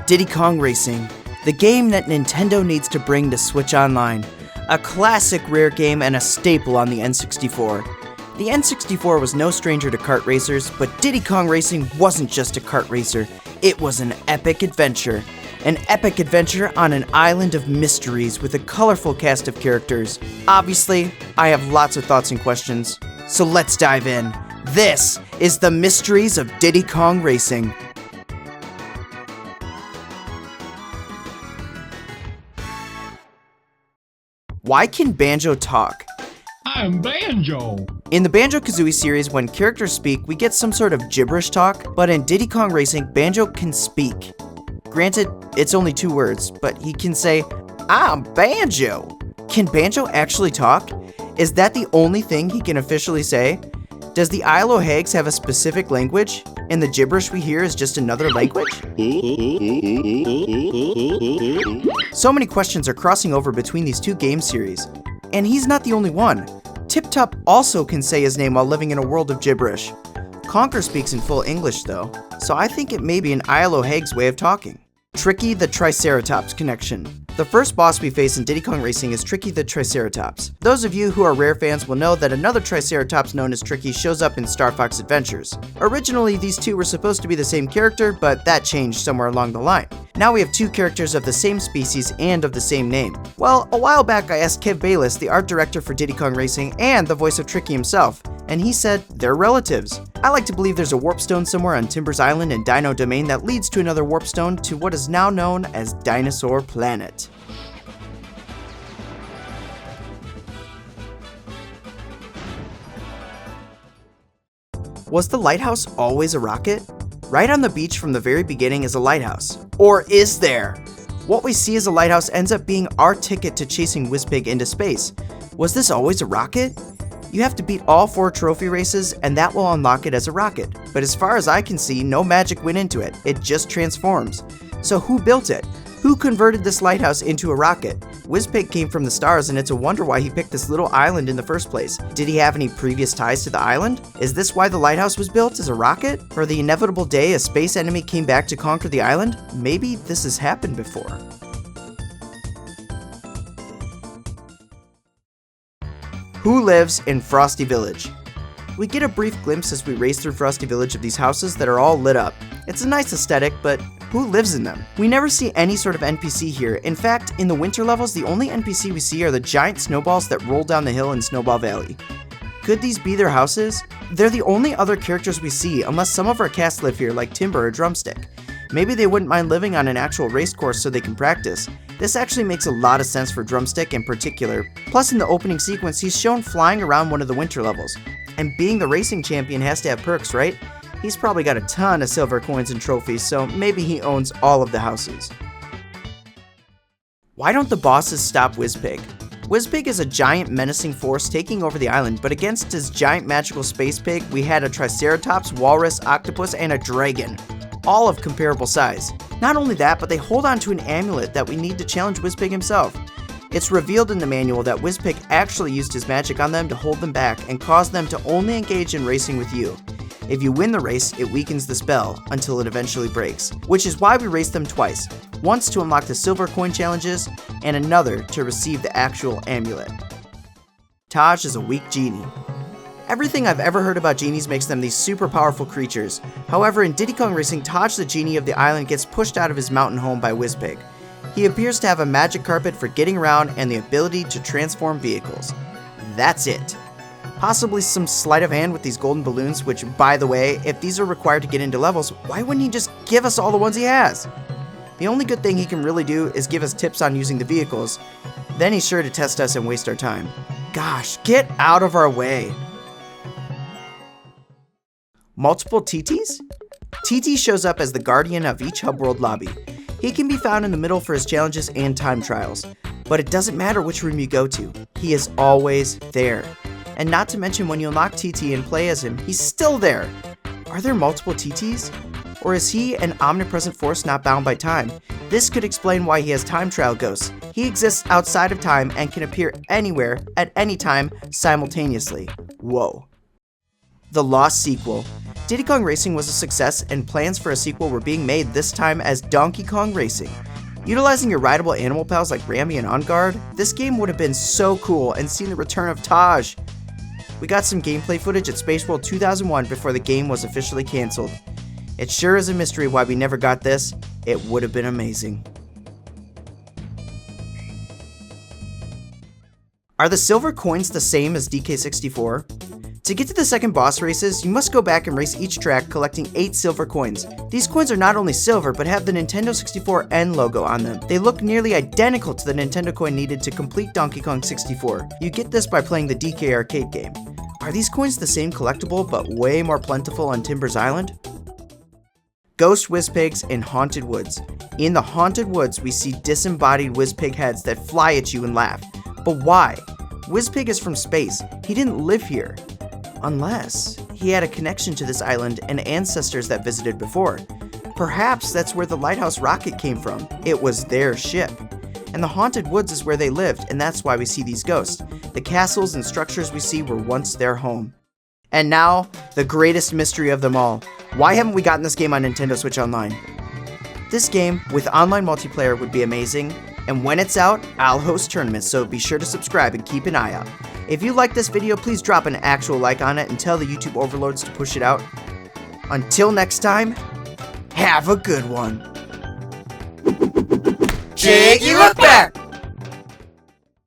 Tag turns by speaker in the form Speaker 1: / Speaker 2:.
Speaker 1: Diddy Kong Racing, the game that Nintendo needs to bring to Switch Online. A classic rare game and a staple on the N64. The N64 was no stranger to kart racers, but Diddy Kong Racing wasn't just a kart racer, it was an epic adventure. An epic adventure on an island of mysteries with a colorful cast of characters. Obviously, I have lots of thoughts and questions, so let's dive in. This is the Mysteries of Diddy Kong Racing. Why can Banjo talk?
Speaker 2: I'm Banjo!
Speaker 1: In the BanjoKazooie series, when characters speak, we get some sort of gibberish talk, but in Diddy Kong Racing, Banjo can speak. Granted, it's only 2 words, but he can say, "I'm Banjo." Can Banjo actually talk? Is that the only thing he can officially say? Does the Isle o' Hags have a specific language, and the gibberish we hear is just another language? So many questions are crossing over between these 2 game series. And he's not the only one. Tip Top also can say his name while living in a world of gibberish. Conker speaks in full English though, so I think it may be an Isle o' Hags way of talking. Tricky the Triceratops connection. The first boss we face in Diddy Kong Racing is Tricky the Triceratops. Those of you who are Rare fans will know that another Triceratops known as Tricky shows up in Starfox Adventures. Originally, these 2 were supposed to be the same character, but that changed somewhere along the line. Now we have 2 characters of the same species and of the same name. Well, a while back I asked Kev Bayless, the art director for Diddy Kong Racing and the voice of Tricky himself, and he said they're relatives. I like to believe there's a warp stone somewhere on Timbers Island and Dino Domain that leads to another warp stone to what is now known as Dinosaur Planet. Was the lighthouse always a rocket? Right on the beach from the very beginning is a lighthouse. Or is there? What we see as a lighthouse ends up being our ticket to chasing Whisp into space. Was this always a rocket? You have to beat all 4 trophy races and that will unlock it as a rocket. But as far as I can see, no magic went into it. It just transforms. So who built it? Who converted this lighthouse into a rocket? Wizpig came from the stars and it's a wonder why he picked this little island in the first place. Did he have any previous ties to the island? Is this why the lighthouse was built as a rocket? For the inevitable day a space enemy came back to conquer the island? Maybe this has happened before. Who lives in Frosty Village? We get a brief glimpse as we race through Frosty Village of these houses that are all lit up. It's a nice aesthetic, but who lives in them? We never see any sort of NPC here. In fact, in the winter levels, the only NPC we see are the giant snowballs that roll down the hill in Snowball Valley. Could these be their houses? They're the only other characters we see, unless some of our cast live here, like Timber or Drumstick. Maybe they wouldn't mind living on an actual race course so they can practice. This actually makes a lot of sense for Drumstick in particular. Plus in the opening sequence, he's shown flying around one of the winter levels. And being the racing champion has to have perks, right? He's probably got a ton of silver coins and trophies, so maybe he owns all of the houses. Why don't the bosses stop Wizpig? Wizpig is a giant menacing force taking over the island, but against his giant magical space pig, we had a Triceratops, Walrus, Octopus, and a Dragon. All of comparable size. Not only that, but they hold on to an amulet that we need to challenge Wizpig himself. It's revealed in the manual that Wizpig actually used his magic on them to hold them back and cause them to only engage in racing with you. If you win the race, it weakens the spell until it eventually breaks, which is why we race them twice. Once to unlock the silver coin challenges, and another to receive the actual amulet. Taj is a weak genie. Everything I've ever heard about genies makes them these super powerful creatures. However, in Diddy Kong Racing, Taj the genie of the island gets pushed out of his mountain home by Wizpig. He appears to have a magic carpet for getting around and the ability to transform vehicles. That's it. Possibly some sleight of hand with these golden balloons, which, by the way, if these are required to get into levels, why wouldn't he just give us all the ones he has? The only good thing he can really do is give us tips on using the vehicles. Then he's sure to test us and waste our time. Gosh, get out of our way. Multiple Titis? Titi shows up as the guardian of each hub world lobby. He can be found in the middle for his challenges and time trials. But it doesn't matter which room you go to, he is always there. And not to mention when you unlock Titi and play as him, he's still there. Are there multiple Titis? Or is he an omnipresent force not bound by time? This could explain why he has time trial ghosts. He exists outside of time and can appear anywhere, at any time, simultaneously. Whoa. The Lost sequel. Diddy Kong Racing was a success, and plans for a sequel were being made, this time as Donkey Kong Racing. Utilizing your rideable animal pals like Rambi and On Guard, this game would have been so cool and seen the return of Taj. We got some gameplay footage at Space World 2001 before the game was officially cancelled. It sure is a mystery why we never got this. It would have been amazing. Are the silver coins the same as DK64? To get to the second boss races, you must go back and race each track collecting 8 silver coins. These coins are not only silver, but have the Nintendo 64 N logo on them. They look nearly identical to the Nintendo coin needed to complete Donkey Kong 64. You get this by playing the DK arcade game. Are these coins the same collectible, but way more plentiful on Timbers Island? Ghost Whizpigs in Haunted Woods. In the Haunted Woods, we see disembodied Whizpig heads that fly at you and laugh. But why? Whizpig is from space. He didn't live here. Unless he had a connection to this island and ancestors that visited before. Perhaps that's where the Lighthouse rocket came from. It was their ship. And the Haunted Woods is where they lived, and that's why we see these ghosts. The castles and structures we see were once their home. And now, the greatest mystery of them all. Why haven't we gotten this game on Nintendo Switch Online? This game, with online multiplayer, would be amazing, and when it's out, I'll host tournaments, so be sure to subscribe and keep an eye out. If you like this video, please drop an actual like on it and tell the YouTube overlords to push it out. Until next time, have a good one. Jiggylookback!